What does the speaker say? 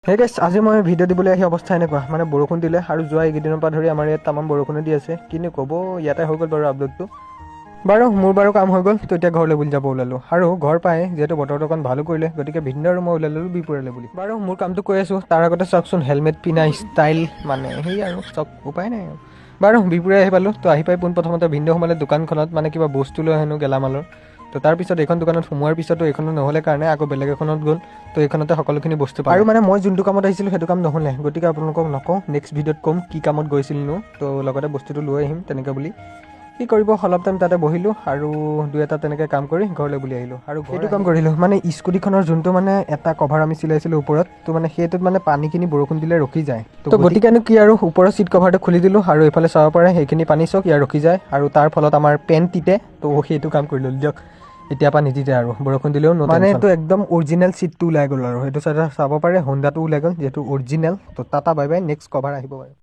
হে গাইছ, আজি মই ভিডিঅ' দিবলৈ আহি অৱস্থা এনেকুৱা মানে বৰষুণ দিলে আৰু যোৱা এইকেইদিনৰ পৰা ধৰি আমাৰ ইয়াত তামাম বৰষুণে দি আছে। কিনো ক'ব, ইয়াতে হৈ গ'ল বাৰু আপলোডটো। বাৰু মোৰ কাম হৈ গ'ল, তো এতিয়া ঘৰলৈ বুলি যাব ওলালোঁ। আৰু ঘৰ পাই যিহেতু বতৰটো অকণ ভালো কৰিলে, গতিকে ভিন্ন আৰু মই ওলালোঁ বিপুৰালে বুলি। বাৰু মোৰ কামটো কৈ আছোঁ, তাৰ আগতে চাওকচোন হেলমেট পিন্ধা ষ্টাইল, মানে সেই আৰু চাওক, উপায় নাই আৰু। বাৰু বিপুৰাই আহি পালোঁ, তো আহি পাই পোনপ্ৰথমতে ভিন্ন সোমালে দোকানখনত, মানে কিবা বস্তু লৈ হেনো গেলামালৰ। তো তাৰপিছত এইখন দোকানত সোমোৱাৰ পিছতো এইখনো নহ'লে কাৰণে আকৌ বেলেগ এখনত গ'ল। তো এইখনতে সকলোখিনি বস্তু পায়। আৰু মানে মই যোনটো কামত আহিছিলোঁ সেইটো কাম নহ'লে, গতিকে আপোনালোকক নকওঁ, নেক্সট ভিডিঅ'ত ক'ম কি কামত গৈছিলনো। তো লগতে বস্তুটো লৈ আহিম তেনেকৈ বুলি। কি কৰিব, অলপ টাইম তাতে বহিলোঁ আৰু দুই এটা তেনেকৈ কাম কৰি ঘৰলৈ বুলি আহিলোঁ। আৰু সেইটো কাম কৰিলোঁ, মানে স্কুটিখনৰ যোনটো মানে এটা কভাৰ আমি চিলাইছিলোঁ ওপৰত, তো মানে সেইটোত মানে পানীখিনি বৰষুণ দিলে ৰখি যায়। তো গতিকেনো কি আৰু ওপৰৰ চিট কভাৰটো খুলি দিলোঁ আৰু এইফালে চাব পাৰে সেইখিনি পানী চক ইয়াত ৰখি যায় আৰু তাৰ ফলত আমাৰ পেণ্ট তিতে। তো সেইটো কাম কৰিলোঁ দিয়ক, এতিয়াৰ পৰা নিতিতে আৰু বৰষুণ দিলেও মানে এইটো একদম অৰিজিনেল চিটটো ওলাই গ'ল আৰু সেইটো চাইডে চাব পাৰে হোণ্ডাটো ওলাই গ'ল যিহেতু অৰিজিনেল। তো tata bye bye, next cover আহিব বাৰু।